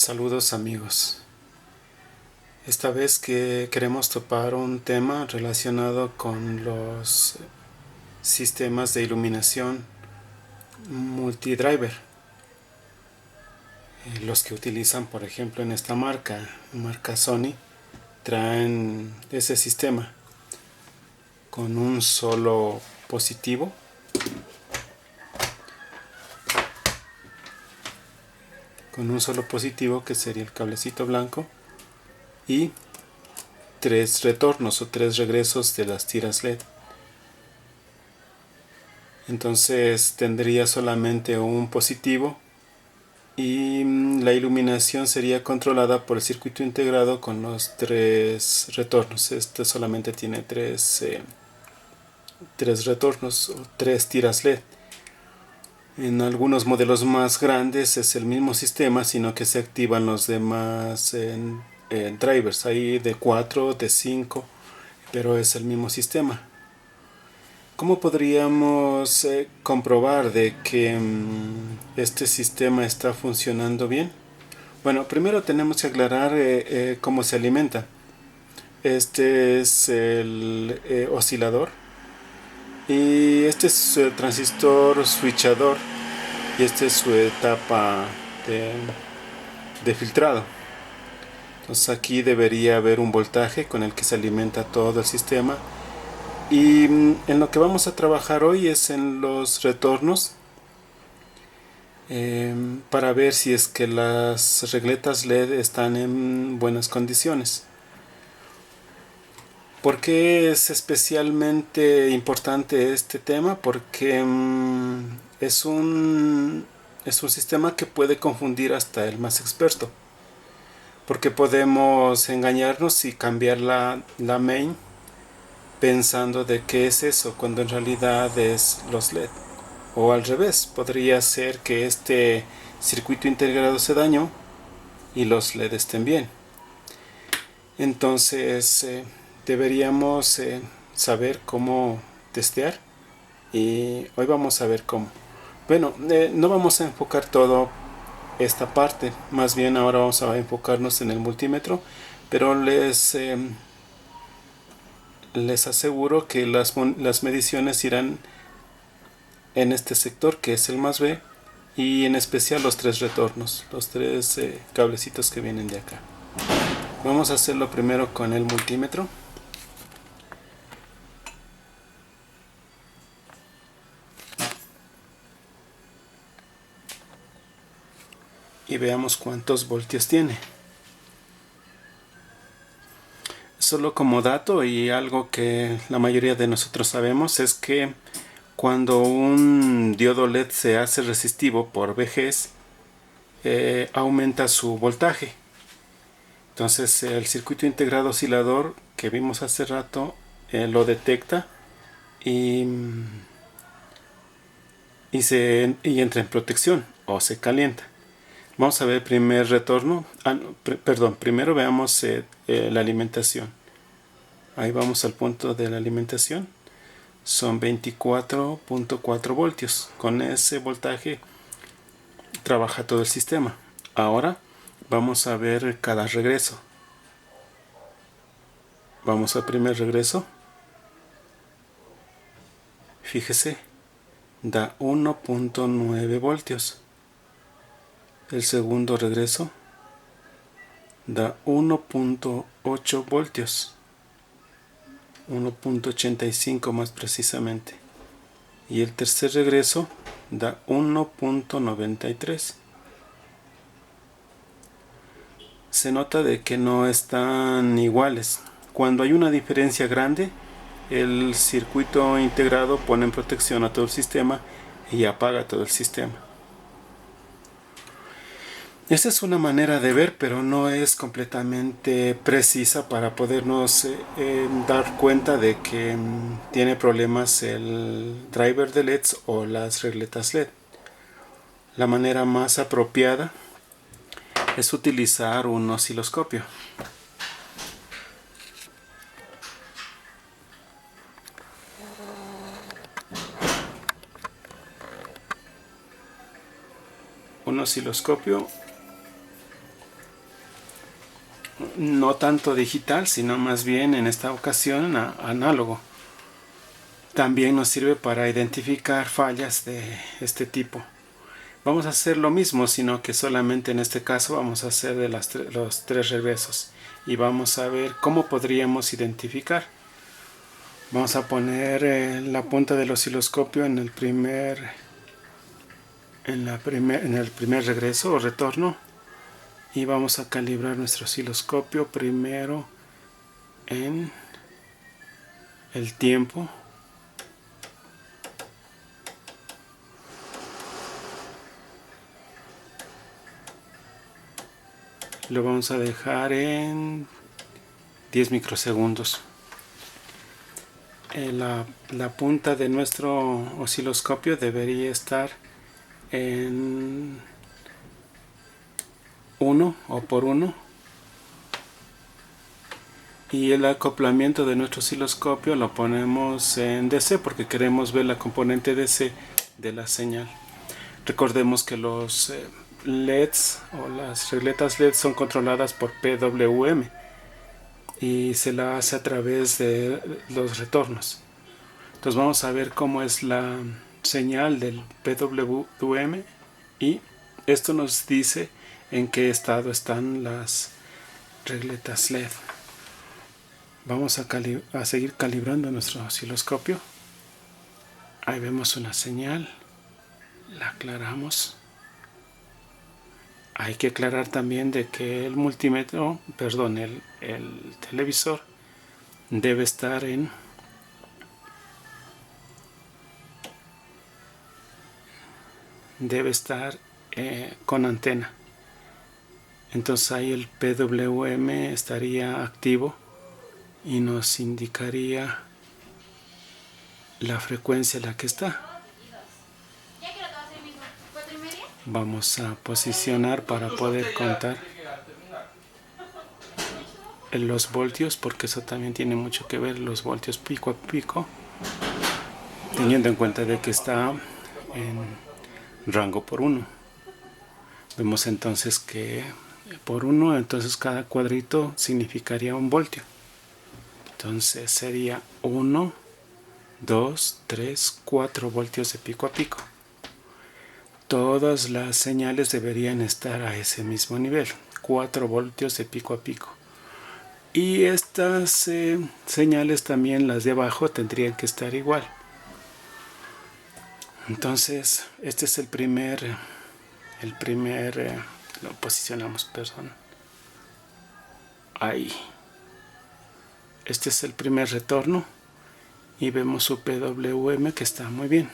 Saludos amigos. Esta vez que queremos topar un tema relacionado con los sistemas de iluminación multidriver. Los que utilizan, por ejemplo, en esta marca Sony, traen ese sistema con un solo positivo que sería el cablecito blanco y 3 retornos o 3 regresos de las tiras LED. Entonces tendría solamente un positivo y la iluminación sería controlada por el circuito integrado con los 3 retornos. Este solamente tiene 3 retornos o 3 tiras LED. En algunos modelos más grandes es el mismo sistema, sino que se activan los demás drivers, ahí de 4, de 5, pero es el mismo sistema. ¿Cómo podríamos comprobar de que este sistema está funcionando bien? Bueno, primero tenemos que aclarar cómo se alimenta. Este es el oscilador y este es su transistor switchador y esta es su etapa de filtrado. Entonces aquí debería haber un voltaje con el que se alimenta todo el sistema. Y en lo que vamos a trabajar hoy es en los retornos para ver si es que las regletas LED están en buenas condiciones. ¿Por qué es especialmente importante este tema? Porque es un sistema que puede confundir hasta el más experto. Porque podemos engañarnos y cambiar la main pensando de qué es eso, cuando en realidad es los LED. O al revés, podría ser que este circuito integrado se dañó y los LED estén bien. Entonces deberíamos saber cómo testear y hoy vamos a ver cómo. Bueno, no vamos a enfocar todo esta parte, más bien ahora vamos a enfocarnos en el multímetro, pero les aseguro que las mediciones irán en este sector que es el más B y en especial los 3 retornos, los 3 cablecitos que vienen de acá. Vamos a hacerlo primero con el multímetro. Y veamos cuántos voltios tiene. Solo como dato y algo que la mayoría de nosotros sabemos es que cuando un diodo LED se hace resistivo por vejez, aumenta su voltaje. Entonces el circuito integrado oscilador que vimos hace rato lo detecta y entra en protección o se calienta. Vamos a ver el primer retorno. Primero veamos la alimentación. Ahí vamos al punto de la alimentación. Son 24.4 voltios. Con ese voltaje trabaja todo el sistema. Ahora vamos a ver cada regreso. Vamos al primer regreso. Fíjese, da 1.9 voltios. El segundo regreso da 1.8 voltios. 1.85 más precisamente. Y el tercer regreso da 1.93. Se nota de que no están iguales. Cuando hay una diferencia grande, el circuito integrado pone en protección a todo el sistema y apaga todo el sistema. Esta es una manera de ver, pero no es completamente precisa para podernos dar cuenta de que tiene problemas el driver de LEDs o las regletas LED. La manera más apropiada es utilizar un osciloscopio. Un osciloscopio no tanto digital, sino más bien en esta ocasión análogo. También nos sirve para identificar fallas de este tipo. Vamos a hacer lo mismo, sino que solamente en este caso vamos a hacer de los 3 regresos y vamos a ver cómo podríamos identificar. Vamos a poner la punta del osciloscopio en el primer regreso o retorno y vamos a calibrar nuestro osciloscopio primero en el tiempo. Lo vamos a dejar en 10 microsegundos. La punta de nuestro osciloscopio debería estar en 1 o por 1 y el acoplamiento de nuestro osciloscopio lo ponemos en DC porque queremos ver la componente DC de la señal. Recordemos que los LEDs o las regletas LED son controladas por PWM y se la hace a través de los retornos. Entonces vamos a ver cómo es la señal del PWM y esto nos dice en qué estado están las regletas LED. Vamos a seguir calibrando nuestro osciloscopio. Ahí vemos una señal, la aclaramos. Hay que aclarar también de que el multímetro, perdón, el televisor debe estar con antena. Entonces ahí el PWM estaría activo y nos indicaría la frecuencia en la que está. Vamos a posicionar para poder contar los voltios, porque eso también tiene mucho que ver, los voltios pico a pico, teniendo en cuenta de que está en rango por 1. Vemos entonces que por 1, entonces cada cuadrito significaría 1 voltio. Entonces sería 1, 2, 3, 4 voltios de pico a pico. Todas las señales deberían estar a ese mismo nivel, 4 voltios de pico a pico. Y estas señales también, las de abajo, tendrían que estar igual. Entonces, este es lo posicionamos, perdón. Ahí. Este es el primer retorno y vemos su PWM que está muy bien.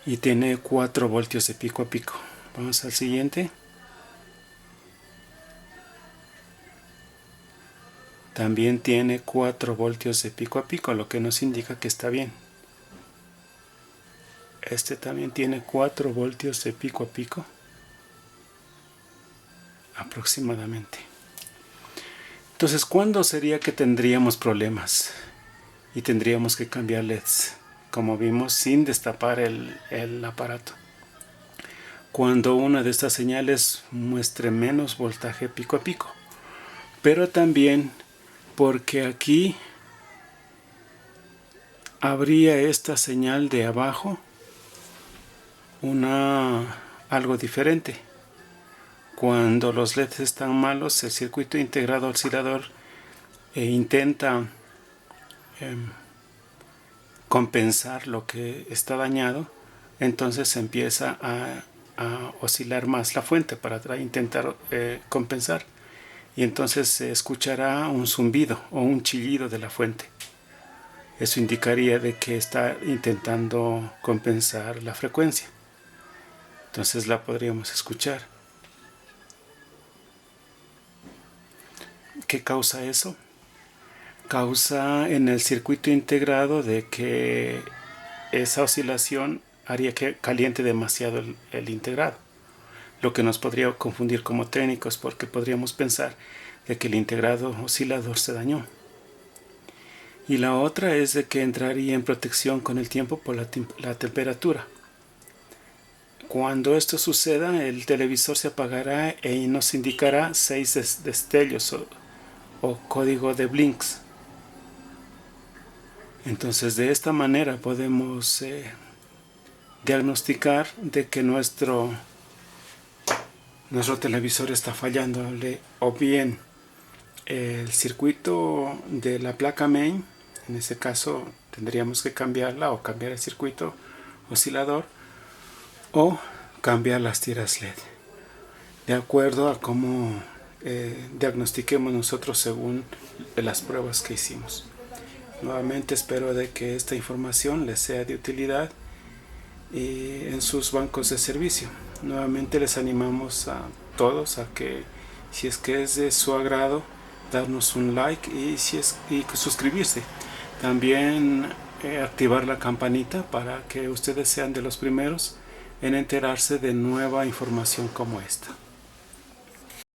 Y tiene 4 voltios de pico a pico. Vamos al siguiente. También tiene 4 voltios de pico a pico, lo que nos indica que está bien. Este también tiene 4 voltios de pico a pico, aproximadamente. Entonces, ¿cuándo sería que tendríamos problemas y tendríamos que cambiar LEDs? Como vimos, sin destapar el aparato. Cuando una de estas señales muestre menos voltaje pico a pico. Pero también porque aquí habría esta señal de abajo algo diferente. Cuando los LEDs están malos, el circuito integrado oscilador intenta compensar lo que está dañado, entonces empieza a oscilar más la fuente para intentar compensar, y entonces se escuchará un zumbido o un chillido de la fuente. Eso indicaría de que está intentando compensar la frecuencia. Entonces la podríamos escuchar. ¿Qué causa eso? Causa en el circuito integrado de que esa oscilación haría que caliente demasiado el integrado, lo que nos podría confundir como técnicos, porque podríamos pensar de que el integrado oscilador se dañó. Y la otra es de que entraría en protección con el tiempo por la temperatura. Cuando esto suceda, el televisor se apagará y nos indicará 6 destellos o código de blinks. Entonces de esta manera podemos diagnosticar de que nuestro televisor está fallándole, o bien el circuito de la placa main. En ese caso tendríamos que cambiarla o cambiar el circuito oscilador o cambiar las tiras LED, de acuerdo a cómo diagnostiquemos nosotros según las pruebas que hicimos. Nuevamente espero de que esta información les sea de utilidad en sus bancos de servicio. Nuevamente les animamos a todos a que, si es que es de su agrado, darnos un like y suscribirse. También activar la campanita para que ustedes sean de los primeros en enterarse de nueva información como esta.